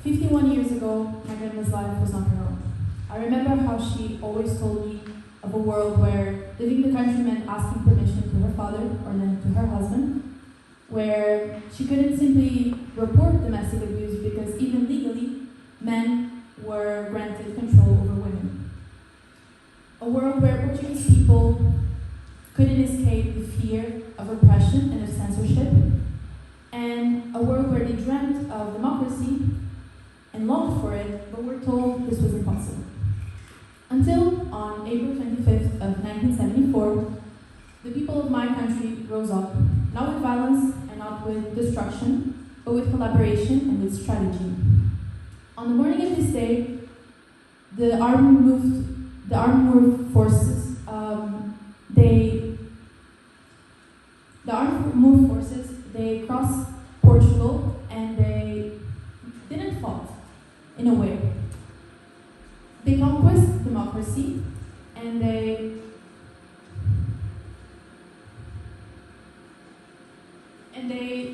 51 years ago, my grandma's life was on her own. I remember how she always told me of a world where living the country meant asking permission to her father or then to her husband, where she couldn't simply report domestic abuse because even legally, men were granted control over women. A world where Portuguese people couldn't escape the fear of repression and of censorship, and a world where they dreamt of democracy and longed for it, but were told this was impossible. Until on April 25th of 1974, the people of my country rose up, not with violence and not with destruction, but with collaboration and with strategy. On the morning of this day, the armed forces, they crossed Portugal and they didn't fight in a way. They conquered democracy and they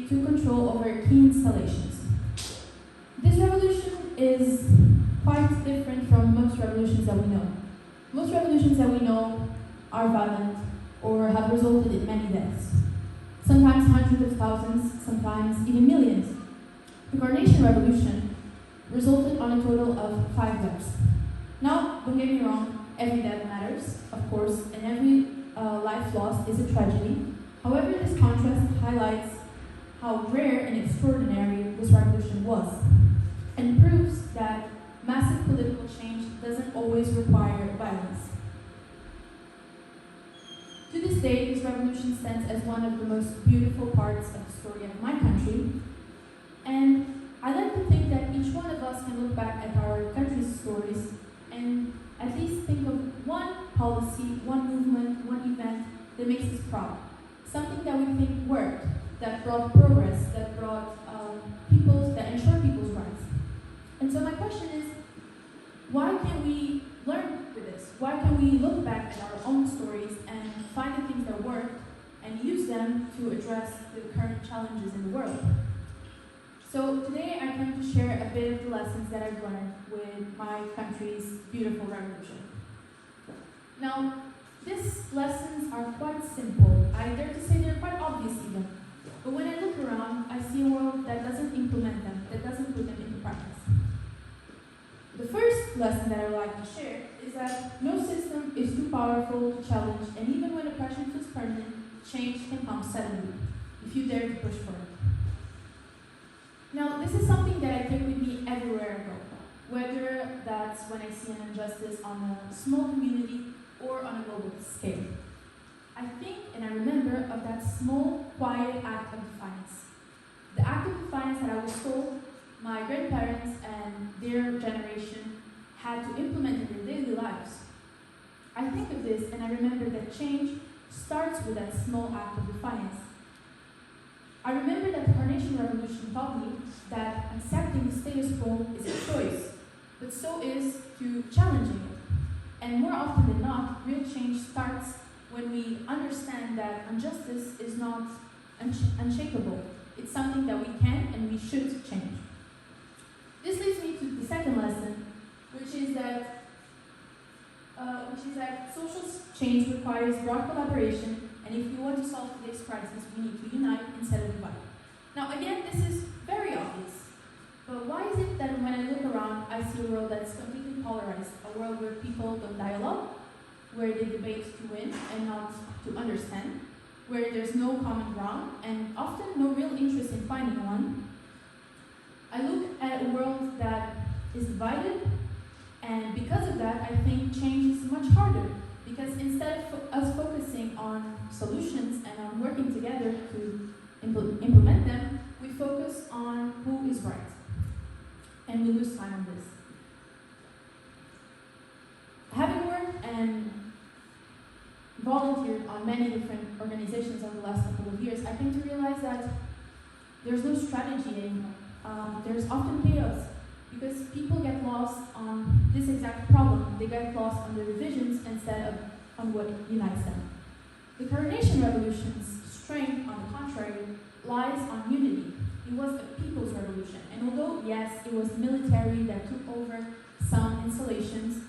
took control over key installations. This revolution is quite different from most revolutions that we know. Most revolutions that we know are violent or have resulted in many deaths. Sometimes hundreds of thousands, sometimes even millions. The Coronation Revolution resulted on a total of 5 deaths. Now, don't get me wrong, every death matters, of course, and every life lost is a tragedy. However, this contrast highlights how rare and extraordinary this revolution was, and proves that massive political change doesn't always require violence. To this day, this revolution stands as one of the most beautiful parts of the story of my country, and I like to think that each one of us can look back at our country's stories and at least think of one policy, one movement, one event that makes us proud. Something that we think worked, that brought progress, that brought that ensured people's rights. And so my question is, why can't we learn with this? Why can't we look back at our own stories and find the things that worked and use them to address the current challenges in the world? So today I come to share a bit of the lessons that I've learned with my country's beautiful revolution. Now, these lessons are quite simple. I dare to say they're quite obvious even. But when I look around, I see a world that doesn't implement them, that doesn't put them into practice. The first lesson that I would like to share is that no system is too powerful to challenge, and even when oppression feels permanent, change can come suddenly, if you dare to push for it. Now, this is something that I take with me everywhere I go, whether that's when I see an injustice on a small community or on a global scale. I think and I remember of that small, quiet act of defiance. The act of defiance that I was told my grandparents and their generation had to implement in their daily lives. I think of this and I remember that change starts with that small act of defiance. I remember that the Coronation Revolution taught me that accepting the status quo is a choice, but so is to challenging it. And more often than not, real change starts when we understand that injustice is not unshakable. It's something that we can and we should change. This leads me to the second lesson, which is that social change requires broad collaboration, and if we want to solve today's crisis, we need to unite instead of divide. Now, again, this is very obvious, but why is it that when I look around, I see a world that's completely polarized, a world where people don't dialogue, where they debate to win and not to understand, where there's no common ground, and often no real interest in finding one? I look at a world that is divided, and because of that, I think change is much harder, because instead of us focusing on solutions and on working together to implement them, we focus on who is right, and we lose time on this. Having worked and volunteered on many different organizations over the last couple of years, I came to realize that there's no strategy anymore. There's often chaos because people get lost on this exact problem. They get lost on the divisions instead of on what unites them. The Coronation Revolution's strength, on the contrary, lies on unity. It was a people's revolution. And although, yes, it was the military that took over some installations.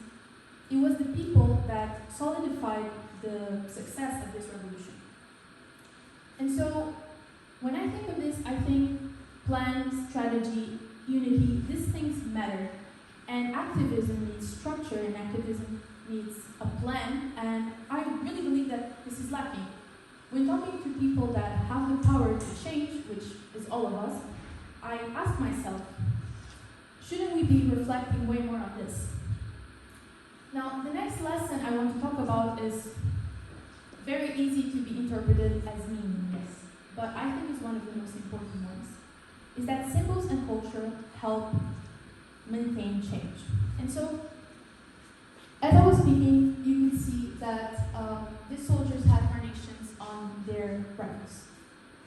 It was the people that solidified the success of this revolution. And so, when I think of this, I think plan, strategy, unity, these things matter. And activism needs structure, and activism needs a plan, and I really believe that this is lacking. When talking to people that have the power to change, which is all of us, I ask myself, shouldn't we be reflecting way more on this? Now, the next lesson I want to talk about is very easy to be interpreted as meaningless, but I think is one of the most important ones, is that symbols and culture help maintain change. And so, as I was speaking, you can see that these soldiers had carnations on their rifles.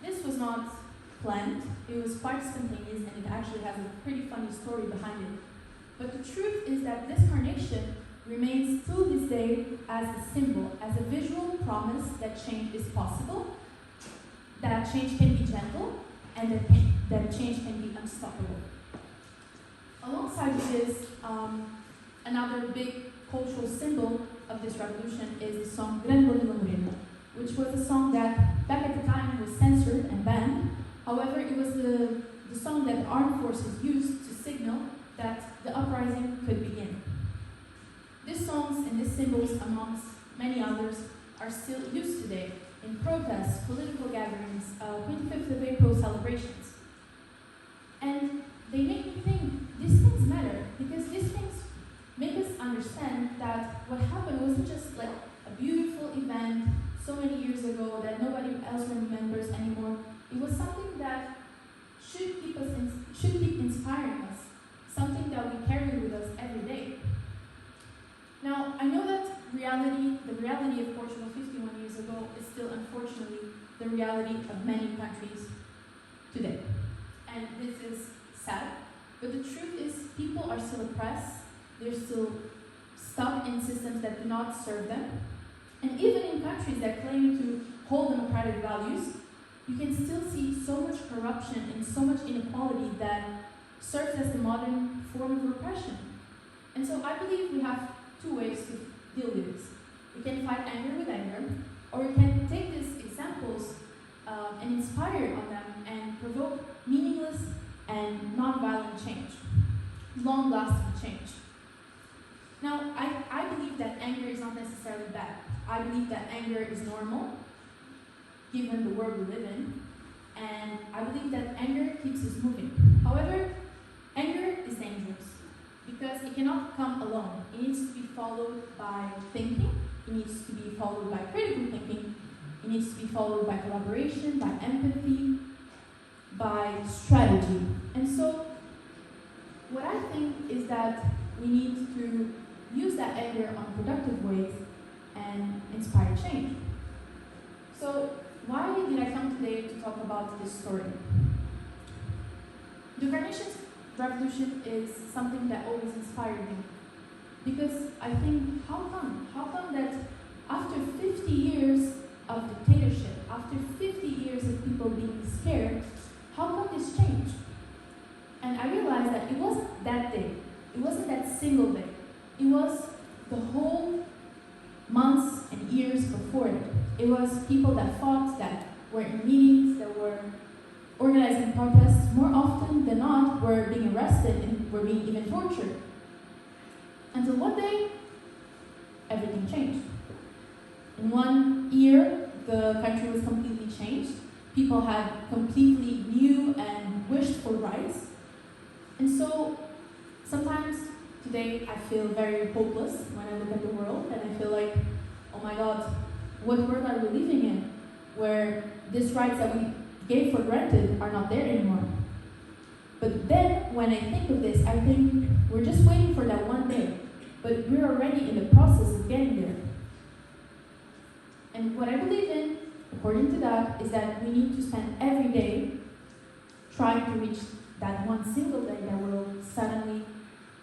This was not planned, it was quite spontaneous, and it actually has a pretty funny story behind it. But the truth is that this carnation remains to this day as a symbol, as a visual promise that change is possible, that change can be gentle, and that change can be unstoppable. Alongside this, another big cultural symbol of this revolution is the song Grande Bonita Morena, which was a song that back at the time was censored and banned. However, it was the song that the armed forces used to signal that the uprising could begin. These songs and these symbols, amongst many others, are still used today in protests, political gatherings, 25th of April celebrations. And they make me think these things matter, because these things make us understand that what happened wasn't just like a beautiful event so many years ago that nobody else remembers anymore. It was something that should keep inspiring us, something that we carry with us every day. Now, I know that the reality of Portugal 51 years ago is still, unfortunately, the reality of many countries today. And this is sad, but the truth is people are still oppressed, they're still stuck in systems that do not serve them. And even in countries that claim to hold democratic values, you can still see so much corruption and so much inequality that serves as the modern form of repression. And so I believe we have two ways to deal with this. We can fight anger with anger, or we can take these examples and inspire on them and provoke meaningless and non-violent change, long-lasting change. Now, I believe that anger is not necessarily bad. I believe that anger is normal, given the world we live in, and I believe that anger keeps us moving. However, anger is dangerous, because it cannot come alone. It needs to be followed by thinking, it needs to be followed by critical thinking, it needs to be followed by collaboration, by empathy, by strategy. And so, what I think is that we need to use that anger on productive ways and inspire change. So, why did I come today to talk about this story? The Carnations Revolution is something that always inspired me, because I think, how come that after 50 years of dictatorship, after 50 years of people being scared, how come this changed? And I realized that it wasn't that day, it wasn't that single day, it was the whole months and years before it. It was people that fought, that were in meetings, that were organizing protests, more often than not were being arrested and were being even tortured. Until one day, everything changed. In 1 year, the country was completely changed. People had completely new and wished for rights. And so, sometimes today I feel very hopeless when I look at the world, and I feel like, oh my God, what world are we living in, where these rights that we gave for granted are not there anymore? But then, when I think of this, I think we're just waiting for that one day, but we're already in the process of getting there. And what I believe in, according to that, is that we need to spend every day trying to reach that one single day that will suddenly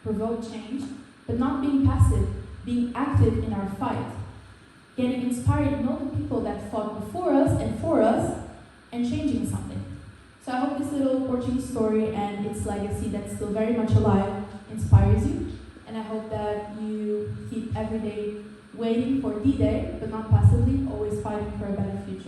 provoke change, but not being passive, being active in our fight, getting inspired in all the people that fought before us and for us, and changing something. So I hope this little Portuguese story and its legacy that's still very much alive inspires you. And I hope that you keep every day waiting for D-Day, but not passively, always fighting for a better future.